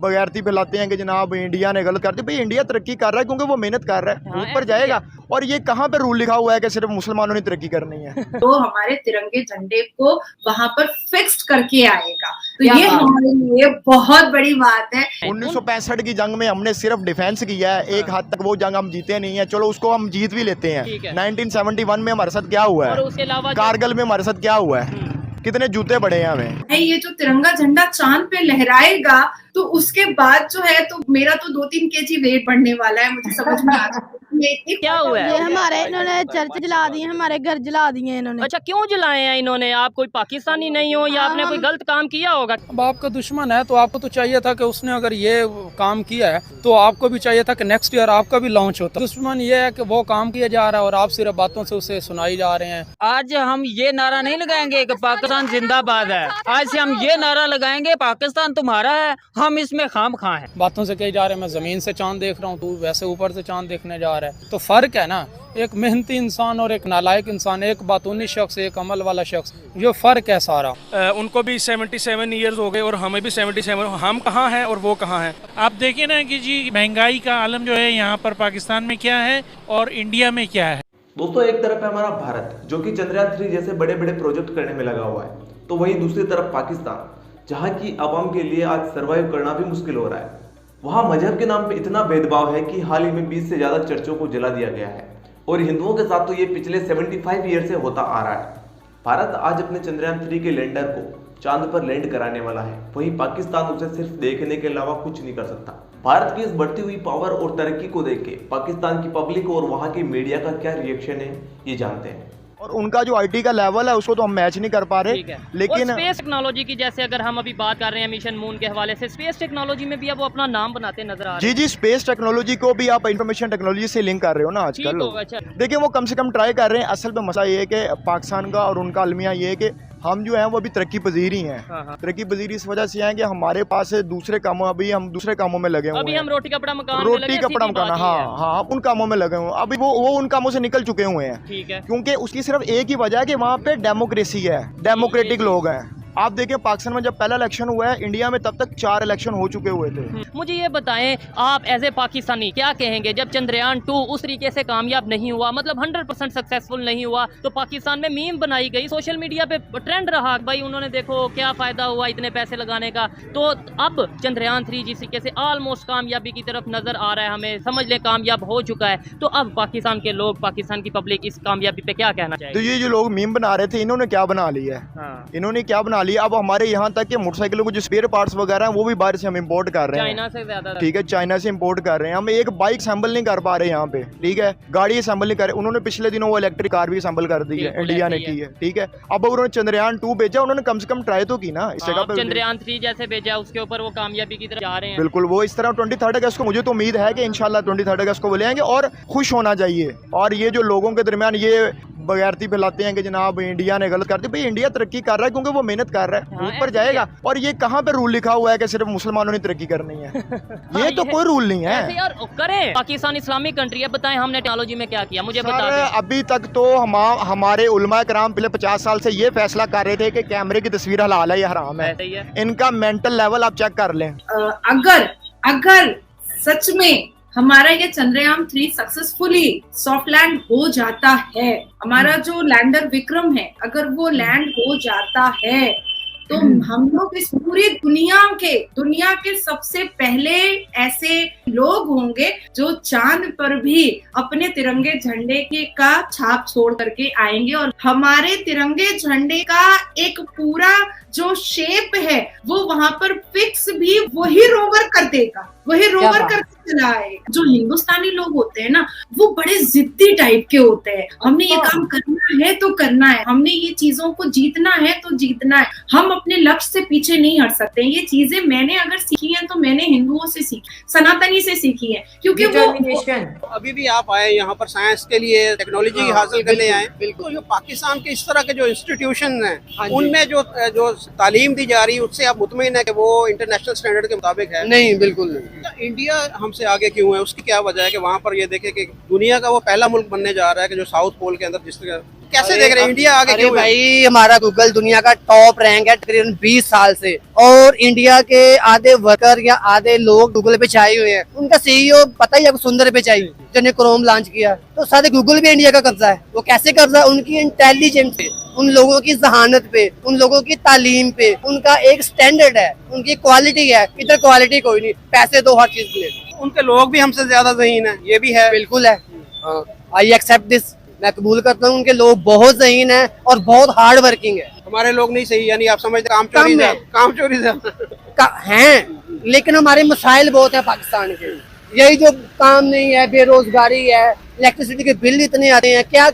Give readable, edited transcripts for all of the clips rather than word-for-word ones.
बगैरती फैलाते हैं कि जनाब इंडिया ने गलत कर दी। भाई इंडिया तरक्की कर रहा है क्योंकि वो मेहनत कर रहा है, ऊपर जाएगा। और ये कहाँ पे रूल लिखा हुआ है कि सिर्फ मुसलमानों ने तरक्की करनी है? तो हमारे तिरंगे झंडे को वहां पर फिक्स्ड करके आएगा, तो ये हमारे लिए बहुत बड़ी बात है। 1965 की जंग में हमने सिर्फ डिफेंस किया है, एक हद तक वो जंग हम जीते नहीं है, चलो उसको हम जीत भी लेते हैं। 1971 में हमारे साथ क्या हुआ है, उसके अलावा कारगिल में हमारे साथ क्या हुआ है, कितने जूते पड़े हैं हमें। ये जो तिरंगा झंडा चांद पे लहराएगा तो उसके बाद जो है तो मेरा तो 2-3 kg वेट बढ़ने वाला है, मुझे समझ में आ रहा है क्या हुआ है। ये हमारे इन्होंने चर्च जला दिए, हमारे घर जला दिए इन्होंने। अच्छा, क्यों जलाए हैं इन्होंने? आप कोई पाकिस्तानी नहीं हो या आपने कोई गलत काम किया होगा? अब आपका दुश्मन है तो आपको तो चाहिए था कि उसने अगर ये काम किया है तो आपको भी चाहिए था कि नेक्स्ट ईयर आपका भी लॉन्च होता। दुश्मन ये है कि वो काम किया जा रहा है और आप सिर्फ बातों से उसे सुनाई जा रहे हैं। आज हम ये नारा नहीं लगाएंगे कि पाकिस्तान जिंदाबाद है, आज से हम ये नारा लगाएंगे पाकिस्तान तुम्हारा है, हम इसमें खाम खा है। बातों से कही जा रहे हैं मैं जमीन से चांद देख रहा हूँ, तू वैसे ऊपर से चांद देखने जा रहा है। तो फर्क है ना, एक मेहनती इंसान और एक नालायक इंसान, एक बातूनी शख्स एक अमल वाला शख्स, ये फर्क है सारा। उनको भी 77 ईयर्स हो गए और हमें भी 77। हम कहाँ हैं और वो कहाँ हैं? आप देखिए ना कि जी महंगाई का आलम जो है यहाँ पर पाकिस्तान में क्या है और इंडिया में क्या है। दोस्तों, एक तरफ है हमारा भारत जो कि चंद्रयान 3 जैसे बड़े बड़े प्रोजेक्ट करने में लगा हुआ है, तो वहीं दूसरी तरफ पाकिस्तान जहाँ की आवाम के लिए आज सर्वाइव करना भी मुश्किल हो रहा है। वहाँ मजहब के नाम पे इतना भेदभाव है कि हाल ही में 20 से ज्यादा चर्चों को जला दिया गया है और हिंदुओं के साथ तो ये पिछले 75 ईयर से होता आ रहा है। भारत आज अपने चंद्रयान 3 के लैंडर को चांद पर लैंड कराने वाला है, वहीं पाकिस्तान उसे सिर्फ देखने के अलावा कुछ नहीं कर सकता। भारत की इस बढ़ती हुई पावर और तरक्की को देख के पाकिस्तान की पब्लिक और वहाँ की मीडिया का क्या रिएक्शन है ये जानते हैं। और उनका जो आईटी का लेवल है उसको तो हम मैच नहीं कर पा रहे, लेकिन स्पेस टेक्नोलॉजी की जैसे अगर हम अभी बात कर रहे हैं मिशन मून के हवाले से, स्पेस टेक्नोलॉजी में भी अब वो अपना नाम बनाते नजर आ रहे हैं। जी, स्पेस टेक्नोलॉजी को भी आप इंफॉर्मेशन टेक्नोलॉजी से लिंक कर रहे हो ना आजकल। अच्छा। देखिए वो कम से कम ट्राई कर रहे हैं। असल में मसला ये है कि पाकिस्तान का और उनका अलमिया ये है कि हम जो है वो अभी तरक्की पजीर ही हैं। तरक्की पजीर इस वजह से है कि हमारे पास दूसरे कामों, अभी हम दूसरे कामों में लगे हुए हैं। अभी हम रोटी कपड़ा मकान हाँ, उन कामों में लगे हुए हैं। अभी वो उन कामों से निकल चुके हुए हैं। ठीक है, क्योंकि उसकी सिर्फ एक ही वजह है कि वहाँ पे डेमोक्रेसी है, डेमोक्रेटिक लोग हैं। आप देखिए पाकिस्तान में जब पहला इलेक्शन हुआ है, इंडिया में तब तक 4 इलेक्शन हो चुके हुए थे। मुझे ये बताएं, आप एज ए पाकिस्तानी क्या कहेंगे जब चंद्रयान 2 उस तरीके से कामयाब नहीं हुआ, मतलब 100% सक्सेसफुल नहीं हुआ, तो पाकिस्तान में मीम बनाई गई, सोशल मीडिया पे ट्रेंड रहा, भाई उन्होंने देखो क्या फायदा हुआ इतने पैसे लगाने का। तो अब चंद्रयान 3 जिस तरीके से ऑलमोस्ट कामयाबी की तरफ नजर आ रहा है, हमें समझ ले कामयाब हो चुका है, तो अब पाकिस्तान के लोग, पाकिस्तान की पब्लिक इस कामयाबी पे क्या कहना चाहिए? तो ये जो लोग मीम बना रहे थे, इन्होंने क्या बना लिया है? इन्होंने क्या बना लिया? अब हमारे यहाँ तक के मोटरसाइकिलों को जो स्पेयर पार्ट्स वगैरह हैं वो भी बाहर से हम इंपोर्ट कर रहे हैं, चाइना से ज्यादा। ठीक है, चाइना से इंपोर्ट कर रहे हैं। हम एक बाइक असेंबल नहीं कर पा रहे यहाँ पे, ठीक है, गाड़ी असेंबल नहीं कर रहे। उन्होंने पिछले दिनों वो इलेक्ट्रिक कार भी असेंबल कर दी है, इंडिया ने की है, ठीक है। अब उन्होंने चंद्रयान 2 भेजा, उन्होंने कम से कम ट्राई तो की ना इस जगह पे। चंद्रयान 3 जैसे भेजा, उसके ऊपर वो कामयाबी की तरफ जा रहे हैं। बिल्कुल, वो इस तरह 23 अगस्त को मुझे तो उम्मीद है कि इंशाल्लाह 23 अगस्त को वो ले आएंगे और खुश होना चाहिए। और ये जो लोगों के दरमियान ये बगैरती फैलाते हैं कि जनाब इंडिया ने गलत कर दी, भाई इंडिया तरक्की कर रहा है क्योंकि वो मेहनत कर रहा है, ऊपर जाएगा। और ये कहाँ पे रूल लिखा हुआ है कि सिर्फ मुसलमानों ने तरक्की करनी है? ये तो कोई रूल नहीं है यार। करें, पाकिस्तान इस्लामिक कंट्री है, बताएं हमने टेक्नोलॉजी में क्या किया, मुझे बता दें। अभी तक तो हमारे उलमा कराम पिछले 50 साल से ये फैसला कर रहे थे कि कैमरे की तस्वीर हलाल है या हराम है। इनका मेंटल लेवल आप चेक कर लें। अगर सच में हमारा ये चंद्रयान 3 सक्सेसफुली सॉफ्ट लैंड हो जाता है, हमारा जो लैंडर विक्रम है अगर वो लैंड हो जाता है, तो हम लोग इस पूरी दुनिया के सबसे पहले ऐसे लोग होंगे जो चांद पर भी अपने तिरंगे झंडे का छाप छोड़ करके आएंगे। और हमारे तिरंगे झंडे का एक पूरा जो शेप है वो वहां पर फिक्स भी वही रोवर कर देगा, वही रोवर करके चला आएगा। जो हिंदुस्तानी लोग होते हैं ना, वो बड़े जिद्दी टाइप के होते हैं। हमने ये काम करना है तो करना है, हमने ये चीजों को जीतना है तो जीतना है, हम अपने लक्ष्य से पीछे नहीं हट सकते। ये चीजें मैंने अगर सीखी हैं तो मैंने हिंदुओं से सीखी, सनातनी से सीखी है, क्योंकि वो अभी भी आप आए यहाँ पर साइंस के लिए, टेक्नोलॉजी हासिल करने आए। बिल्कुल, जो पाकिस्तान के इस तरह के जो इंस्टीट्यूशन हैं उनमें जो तालीम दी जा रही है उससे आप मुतमईन है कि वो इंटरनेशनल स्टैंडर्ड के मुताबिक है? नहीं, बिल्कुल नहीं। इंडिया हमसे आगे क्यों है, उसकी क्या वजह है कि वहाँ पर ये देखे कि दुनिया का वो पहला मुल्क बनने जा रहा है कि जो साउथ पोल के अंदर जिस तरह कैसे देख रहे हैं इंडिया आगे अरे क्यों है? भाई हमारा गूगल दुनिया का टॉप रैंक है तकरीबन 20 साल से, और इंडिया के आधे वर्कर या आधे लोग गूगल पे छाए हुए हैं। उनका सीईओ पता ही है सुंदर पिचाई जिन्होंने क्रोम लॉन्च किया, तो सारे गूगल भी इंडिया का कब्जा है। वो कैसे कब्जा है? उनकी इंटेलिजेंस पे, उन लोगों की जहानत पे, उन लोगों की तालीम पे, उनका एक स्टैंडर्ड है, उनकी क्वालिटी है। इधर क्वालिटी कोई नहीं, पैसे दो हर चीज के लिए। उनके लोग भी हमसे ज्यादा ज़हीन है, ये भी है। बिल्कुल है, आई एक्सेप्ट दिस, मैं कबूल करता हूँ। उनके लोग बहुत ज़हीन है और बहुत हार्ड वर्किंग है। हमारे लोग नहीं सही, यानी आप समझते काम चोरी हैं, लेकिन हमारे मसाइल बहुत है पाकिस्तान के। यही जो काम नहीं है, बेरोजगारी है, इलेक्ट्रिसिटी के बिल इतने आते हैं, क्या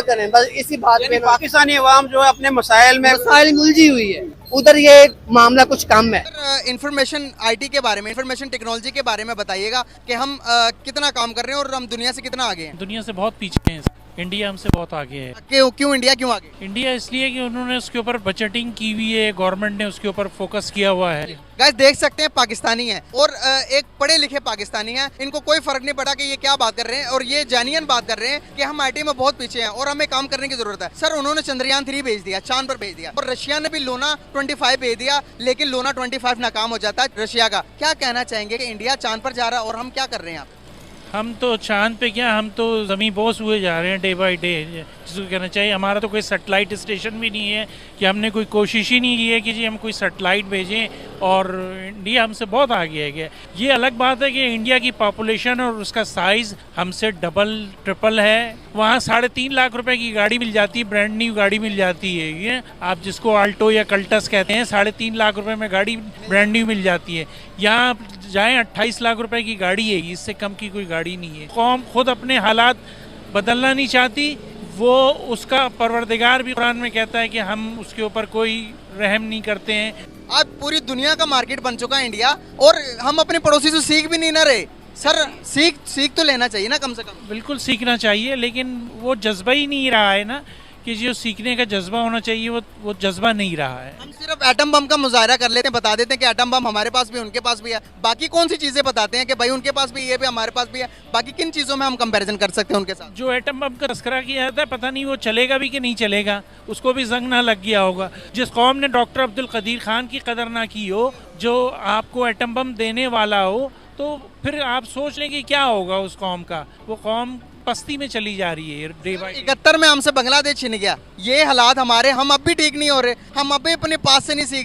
करें बस इसी बात पे पाकिस्तानी अवाम जो है अपने मसाइल में उलझी हुई है। उधर ये मामला कुछ कम है। इंफॉर्मेशन आईटी के बारे में, इंफॉर्मेशन टेक्नोलॉजी के बारे में बताइएगा कि हम कितना काम कर रहे हैं और हम दुनिया से कितना आगे हैं। दुनिया से बहुत पीछे हैं, इंडिया हमसे बहुत आगे है। क्यों इंडिया क्यों आगे? इंडिया इसलिए कि उन्होंने उसके ऊपर बजटिंग की हुई है, गवर्नमेंट ने उसके ऊपर फोकस किया हुआ है। गाइस देख सकते हैं पाकिस्तानी हैं और एक पढ़े लिखे पाकिस्तानी हैं, इनको कोई फर्क नहीं पड़ा कि ये क्या बात कर रहे हैं और ये जेन्युइन बात कर रहे हैं कि हम आईटी में बहुत पीछे हैं और हमें काम करने की जरूरत है। सर उन्होंने चंद्रयान 3 भेज दिया, चांद पर भेज दिया, और रशिया ने भी लूना 25 भेज दिया, लेकिन लूना 25 नाकाम हो जाता है रशिया का। क्या कहना चाहेंगे कि इंडिया चांद पर जा रहा है और हम क्या कर रहे हैं? हम तो चांद पे क्या, हम तो ज़मीन बोस हुए जा रहे हैं डे बाय डे, जिसको कहना चाहिए। हमारा तो कोई सैटेलाइट स्टेशन भी नहीं है कि हमने कोई कोशिश ही नहीं की है कि जी हम कोई सैटेलाइट भेजें, और इंडिया हमसे बहुत आगे है। ये अलग बात है कि इंडिया की पॉपुलेशन और उसका साइज़ हमसे डबल ट्रिपल है। वहाँ 3.5 लाख रुपए की गाड़ी मिल जाती है, ब्रांड न्यू गाड़ी मिल जाती है। ये आप जिसको आल्टो या कल्टस कहते हैं, 3.5 लाख रुपए में गाड़ी ब्रांड न्यू मिल जाती है। यहाँ आप जाएँ 28 लाख रुपए की गाड़ी है, इससे कम की कोई गाड़ी नहीं है। कौम खुद अपने हालात बदलना नहीं चाहती, वो उसका परवरदिगार भी कुरान में कहता है कि हम उसके ऊपर कोई रहम नहीं करते हैं। आज पूरी दुनिया का मार्केट बन चुका है इंडिया, और हम अपने पड़ोसी से सीख भी नहीं ना रहे। सर सीख तो लेना चाहिए ना, कम से कम। बिल्कुल सीखना चाहिए, लेकिन वो जज्बा ही नहीं रहा है ना, कि जो सीखने का जज्बा होना चाहिए वो जज्बा नहीं रहा है। हम सिर्फ एटम बम का मुजाहरा कर लेते हैं, बता देते हैं कि एटम बम हमारे पास भी, उनके पास भी है। बाकी कौन सी चीजें बताते हैं कि भाई उनके पास भी ये भी, हमारे पास भी है? बाकी किन चीजों में हम कंपैरिजन कर सकते हैं उनके साथ? जो एटम बम का तस्करा किया जाता है, पता नहीं वो चलेगा भी कि नहीं चलेगा, उसको भी जंग ना लग गया होगा। जिस कौम ने डॉक्टर अब्दुल कदीर खान की कदर ना की हो, जो आपको एटम बम देने वाला हो, तो फिर आप सोच लें कि क्या होगा उस कौम का। वो कौम पस्ती में चली जा रही है डे बाय डे। 71 में हमसे बांग्लादेश छिन गया, ये हालात हमारे, हम अब भी ठीक नहीं हो रहे, हम अब भी अपने पास से नहीं सीख रहे।